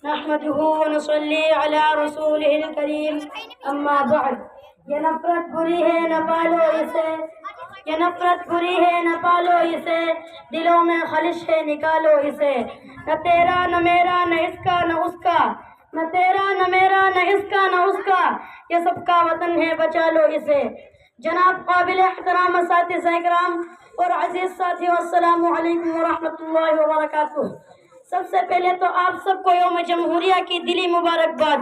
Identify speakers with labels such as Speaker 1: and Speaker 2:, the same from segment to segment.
Speaker 1: نحمده ونصلي على رسوله الكريم اما بعد۔ یہ نفرت بری ہے نہ پالو اسے، یہ نفرت بری ہے نہ پالو اسے، دلوں میں خلش ہے نکالو اسے۔ نہ تیرا نہ میرا نہ اس کا نہ اس کا، نہ تیرا نہ میرا نہ اس کا نہ اس کا، یہ سب کا وطن ہے بچا لو اسے۔ جناب قابل احترام اساتذہ کرام اور عزیز ساتھیو، السلام علیکم ورحمۃ اللہ وبرکاتہ۔ سب سے پہلے تو آپ سب کو یوم جمہوریہ کی دلی مبارکباد۔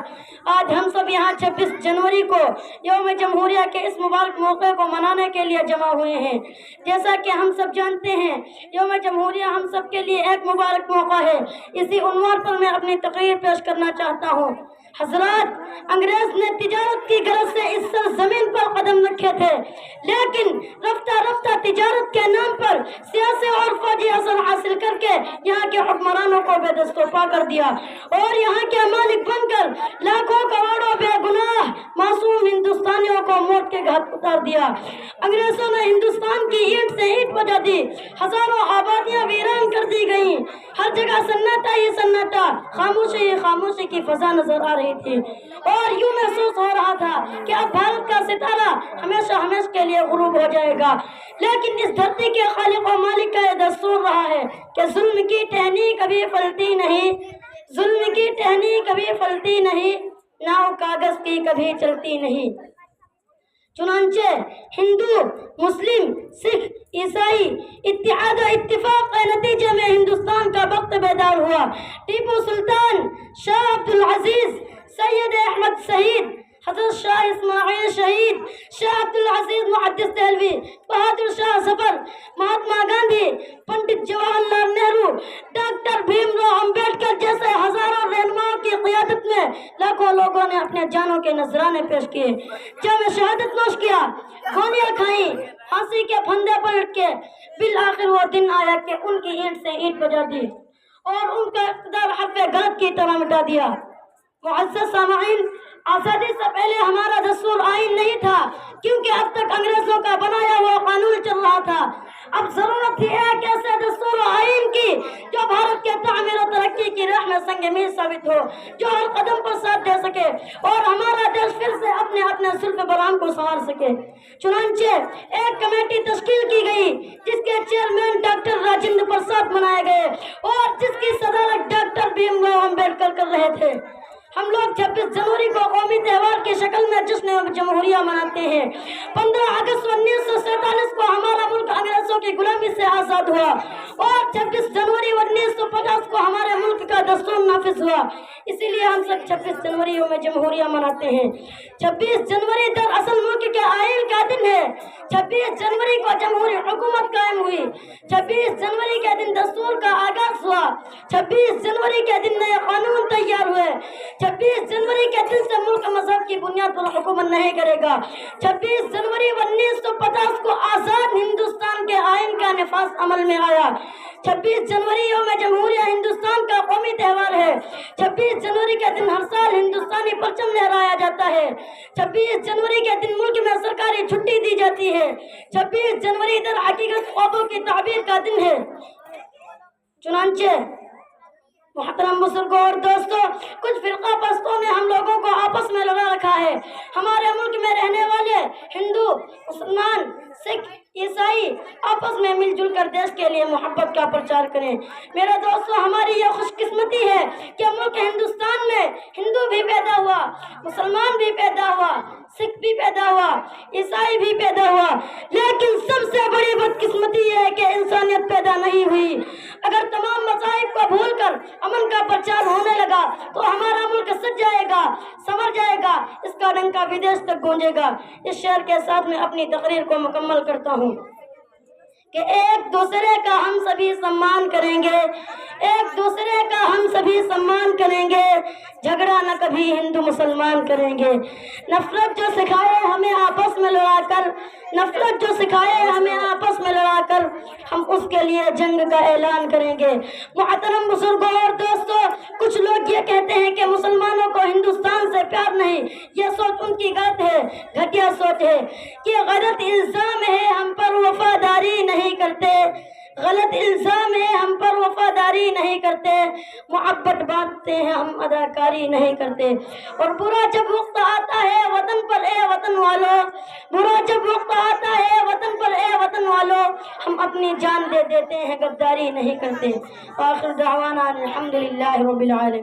Speaker 1: آج ہم سب یہاں 26 جنوری کو یوم جمہوریہ کے اس مبارک موقع کو منانے کے لیے جمع ہوئے ہیں۔ جیسا کہ ہم سب جانتے ہیں، یوم جمہوریہ ہم سب کے لیے ایک مبارک موقع ہے۔ اسی عنوان پر میں اپنی تقریر پیش کرنا چاہتا ہوں۔ حضرات، انگریز نے تجارت کی غرض سے اس سرزمین پر قدم رکھے تھے، لیکن رفتہ رفتہ تجارت کے نام پر سیاسی اور فوجی اثر حاصل کر کے یہاں کے حکمرانوں کو بے دست و پا کر دیا اور یہاں کے مالک بن کر لاکھوں کروڑوں بے گناہ معصوم ہندوستانیوں کو موت کے گھاٹ اتار دیا۔ انگریزوں نے ہندوستان کی اینٹ سے اینٹ بجا دی، ہزاروں آبادیاں ویران کر دی گئیں، ہر جگہ سناٹا ہی سناٹا، خاموشی ہی خاموشی کی فضا نظر آ رہی تھی، اور یوں محسوس ہو رہا تھا کہ اب بھارت کا ستارہ ہمیشہ ہمیشہ کے لیے غروب ہو جائے گا۔ لیکن اس دھرتی کے خالق و مالک کا یہ دستور رہا ہے کہ ظلم کی ٹہنی کبھی پھلتی نہیں، ظلم کی ٹہنی کبھی پھلتی نہیں، ناؤ کاغذ کی کبھی چلتی نہیں۔ چنانچہ ہندو، مسلم، سکھ، عیسائی اتحاد و اتفاق کے نتیجے میں ہندوستان کا وقت بیدار ہوا۔ ٹیپو سلطان، شاہ عبد العزیز، سید احمد شہید، حضرت شاہ اسماعیل شہید، شاہ عبد العزیز محدث دہلوی، بہادر شاہ ظفر، مہاتما گاندھی، پنڈت جواہر لال نہرو، ڈاکٹر بھیم راؤ امبیڈکر جیسے ہزاروں رہنماؤں کی قیادت میں لاکھوں لوگوں نے اپنے جانوں کے نذرانے پیش کیے، جام شہادت نوش کیا، گولیاں کھائیں، پھانسی کے پھندے پر لٹکے۔ بالآخر وہ دن آیا کہ ان کی اینٹ سے اینٹ بجا دی اور ان کا اقتدار حرف غلط کی طرح مٹا دیا۔ معزز سامعین، آزادی سے پہلے ہمارا دستور آئین نہیں تھا، کیونکہ اب تک انگریزوں کا بنایا ہوا قانون چل رہا تھا۔ اب ضرورت تھی ایک ایسے دستور و آئین کی جو بھارت کے تعمیر و ترقی کی راہ میں سنگ میل ثابت ہو، جو ہر قدم پر ساتھ دے سکے اور ہمارا دیش پھر سے اپنے زلف برہم کو سنوار سکے۔ چنانچہ ایک کمیٹی تشکیل کی گئی جس کے چیئرمین ڈاکٹر راجندر پرساد بنائے گئے اور جس کی صدارت ڈاکٹر بھیم راؤ امبیڈکر کر رہے تھے۔ ہم لوگ 26 جنوری کو قومی تہوار کی شکل میں جشن جمہوریہ مناتے ہیں۔ 15 اگست 1947 کو ہمارا ملک انگریزوں کی غلامی سے آزاد ہوا اور 26 جنوری 1950 کو ہمارے ملک کا دستور نافذ ہوا۔ اسی لیے ہم سب 26 جنوری میں جمہوریہ مناتے ہیں۔ 26 جنوری دراصل ملک کے آئین کا دن ہے۔ 26 جنوری کو جمہوری حکومت قائم ہوئی۔ 26 جنوری کے دن دستور کا آغاز ہوا۔ 26 جنوری کے دن نئے قانون تیار ہوئے۔ 26 جنوری کے دن سے ملک مذہب کی بنیاد پر حکومت نہیں کرے گا۔ 26 جنوری 1950 کو آزاد ہندوستان کے آئین کا نفاذ عمل میں آیا۔ 26 جنوری یوم جمہوریہ ہندوستان کا قومی تہوار ہے۔ 26 جنوری کے دن ہر سال ہندوستانی پرچم لہرایا جاتا ہے۔ 26 جنوری کے دن ملک میں سرکاری چھٹی دی جاتی ہے۔ 26 جنوری در حقیقت خوابوں کی تعبیر کا دن ہے۔ چنانچہ محترم بزرگوں اور دوستوں، کچھ فرقہ پرستوں نے ہم لوگوں کو آپس میں لڑا رکھا ہے۔ ہمارے ملک میں رہنے والے ہندو، مسلمان، سکھ، عیسائی آپس میں مل جل کر دیش کے لیے محبت کا پرچار کریں۔ میرے دوستوں، ہماری یہ خوش قسمتی ہے کہ ملک ہندوستان میں ہندو بھی پیدا ہوا، مسلمان بھی پیدا ہوا، سکھ بھی پیدا ہوا، عیسائی بھی پیدا ہوا، لیکن سب سے بڑی بدقسمتی یہ ہے کہ انسانیت پیدا نہیں ہوئی۔ اگر تمام مذاہب کو بھول کر امن کا پرچار ہونے لگا تو ہمارا ملک سج جائے گا، سنور جائے گا، اس کا ڈنکا ودیش تک گونجے گا۔ اس شعر کے ساتھ میں اپنی تقریر کو مکمل کرتا ہوں کہ ایک دوسرے کا ہم سبھی سمان کریں گے، ایک دوسرے کا ہم سبھی سمان کریں گے، جھگڑا نہ کبھی ہندو مسلمان کریں گے۔ نفرت جو سکھائے ہمیں آپس میں لڑا کر، نفرت جو سکھائے ہمیں آپس میں لڑا کر، ہم اس کے لیے جنگ کا اعلان کریں گے۔ محترم بزرگوں اور دوستوں، کچھ لوگ یہ کہتے ہیں کہ مسلمانوں کو ہندوستان سے پیار نہیں، یہ سوچ ان کی غلط ہے، گھٹیا سوچ ہے۔ یہ غلط الزام ہے، ہم پر وفاداری نہیں کرتے، غلط الزام ہے ہم پر وفاداری نہیں کرتے، محبت بانٹتے ہیں ہم اداکاری نہیں کرتے، اور برا جب وقت آتا ہے وطن پر اے وطن والوں، برا جب وقت آتا ہے وطن پر اے وطن والوں، ہم اپنی جان دے دیتے ہیں غداری نہیں کرتے۔ آخر دعوانا الحمدللہ رب العالمین۔